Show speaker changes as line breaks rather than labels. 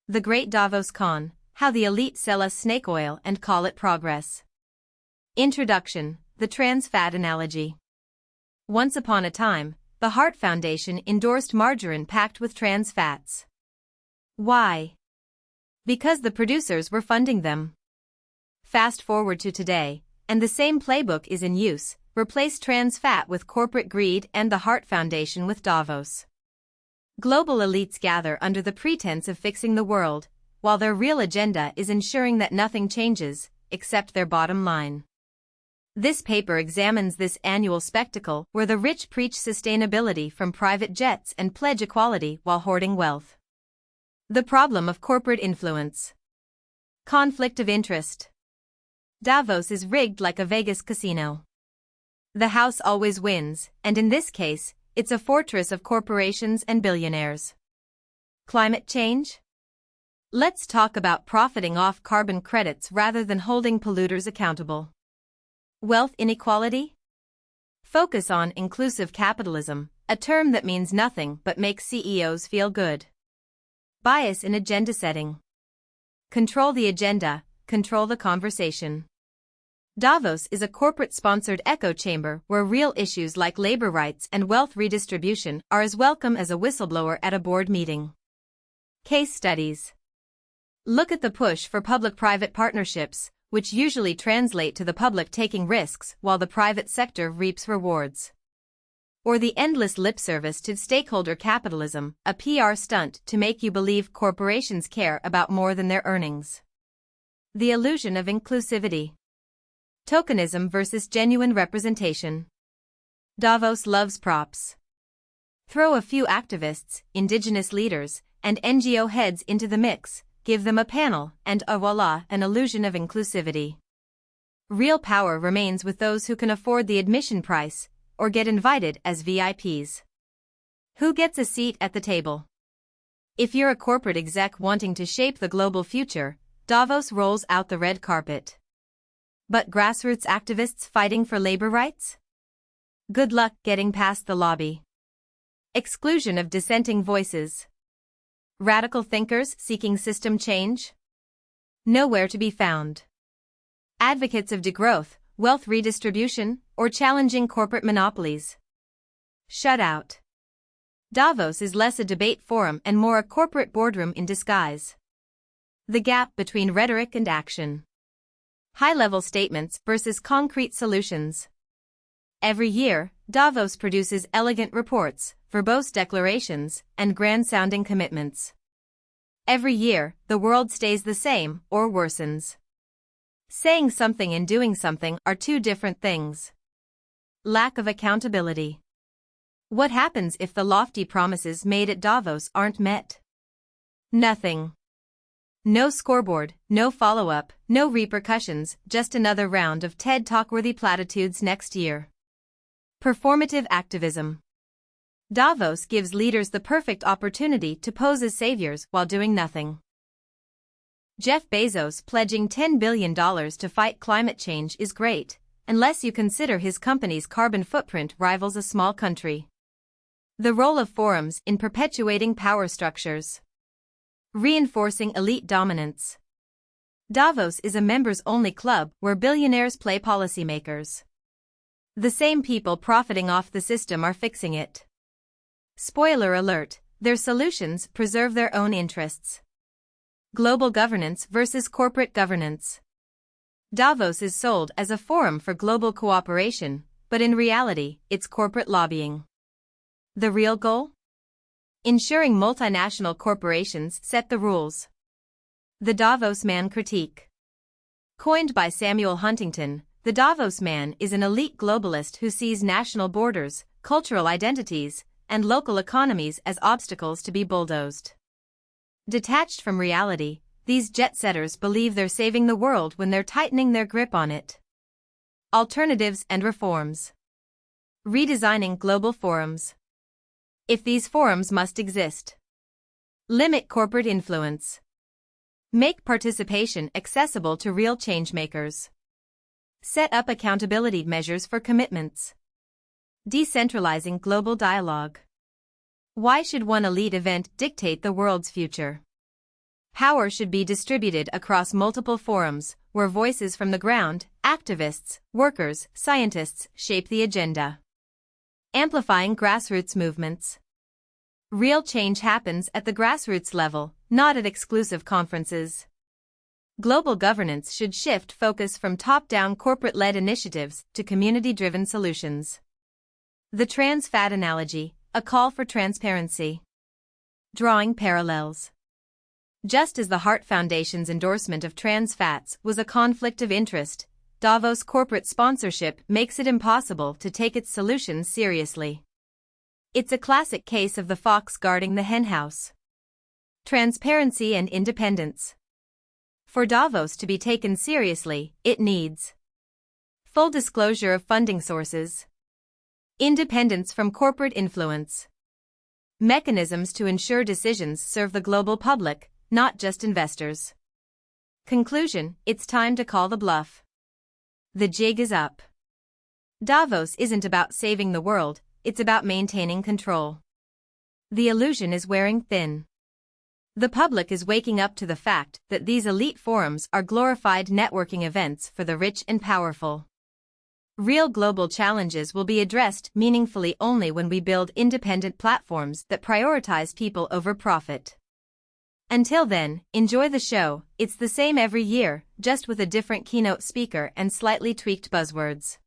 The Great Davos Con, How the Elite Sell Us Snake Oil and Call It Progress. Introduction, the trans fat analogy. Once upon a time, the Heart Foundation endorsed margarine packed with trans fats. Why? Because the producers were funding them. Fast forward to today, and the same playbook is in use. Replace trans fat with corporate greed and the Heart Foundation with Davos. Global elites gather under the pretense of fixing the world, while their real agenda is ensuring that nothing changes, except their bottom line. This paper examines this annual spectacle where the rich preach sustainability from private jets and pledge equality while hoarding wealth. The problem of corporate influence. Conflict of interest. Davos is rigged like a Vegas casino. The house always wins, and in this case, it's a fortress of corporations and billionaires. Climate change? Let's talk about profiting off carbon credits rather than holding polluters accountable. Wealth inequality? Focus on inclusive capitalism, a term that means nothing but makes CEOs feel good. Bias in agenda setting. Control the agenda, control the conversation. Davos is a corporate-sponsored echo chamber where real issues like labor rights and wealth redistribution are as welcome as a whistleblower at a board meeting. Case studies. Look at the push for public-private partnerships, which usually translate to the public taking risks while the private sector reaps rewards. Or the endless lip service to stakeholder capitalism, a PR stunt to make you believe corporations care about more than their earnings. The illusion of inclusivity. Tokenism versus genuine representation. Davos loves props. Throw a few activists, indigenous leaders, and NGO heads into the mix, give them a panel, and voila, an illusion of inclusivity. Real power remains with those who can afford the admission price, or get invited as VIPs. Who gets a seat at the table? If you're a corporate exec wanting to shape the global future, Davos rolls out the red carpet. But grassroots activists fighting for labor rights? Good luck getting past the lobby. Exclusion of dissenting voices. Radical thinkers seeking system change? Nowhere to be found. Advocates of degrowth, wealth redistribution, or challenging corporate monopolies? Shut out. Davos is less a debate forum and more a corporate boardroom in disguise. The gap between rhetoric and action. High-level statements versus concrete solutions. Every year, Davos produces elegant reports, verbose declarations, and grand-sounding commitments. Every year, the world stays the same or worsens. Saying something and doing something are two different things. Lack of accountability. What happens if the lofty promises made at Davos aren't met? Nothing. No scoreboard, no follow-up, no repercussions, just another round of TED Talk-worthy platitudes next year. Performative activism. Davos gives leaders the perfect opportunity to pose as saviors while doing nothing. Jeff Bezos pledging $10 billion to fight climate change is great, unless you consider his company's carbon footprint rivals a small country. The role of forums in perpetuating power structures. Reinforcing elite dominance. Davos is a members-only club where billionaires play policymakers. The same people profiting off the system are fixing it. Spoiler alert, their solutions preserve their own interests. Global governance versus corporate governance. Davos is sold as a forum for global cooperation, but in reality, it's corporate lobbying. The real goal? Ensuring multinational corporations set the rules. The Davos Man critique. Coined by Samuel Huntington, the Davos Man is an elite globalist who sees national borders, cultural identities, and local economies as obstacles to be bulldozed. Detached from reality, these jet-setters believe they're saving the world when they're tightening their grip on it. Alternatives and reforms. Redesigning global forums. If these forums must exist. Limit corporate influence. Make participation accessible to real changemakers. Set up accountability measures for commitments. Decentralizing global dialogue. Why should one elite event dictate the world's future? Power should be distributed across multiple forums, where voices from the ground, activists, workers, scientists, shape the agenda. Amplifying grassroots movements. Real change happens at the grassroots level, not at exclusive conferences. Global governance should shift focus from top-down corporate-led initiatives to community-driven solutions. The trans fat analogy, a call for transparency. Drawing parallels. Just as the Heart Foundation's endorsement of trans fats was a conflict of interest, Davos corporate sponsorship makes it impossible to take its solutions seriously. It's a classic case of the fox guarding the henhouse. Transparency and independence. For Davos to be taken seriously, it needs full disclosure of funding sources, independence from corporate influence, mechanisms to ensure decisions serve the global public, not just investors. Conclusion: it's time to call the bluff. The jig is up. Davos isn't about saving the world, it's about maintaining control. The illusion is wearing thin. The public is waking up to the fact that these elite forums are glorified networking events for the rich and powerful. Real global challenges will be addressed meaningfully only when we build independent platforms that prioritize people over profit. Until then, enjoy the show. It's the same every year, just with a different keynote speaker and slightly tweaked buzzwords.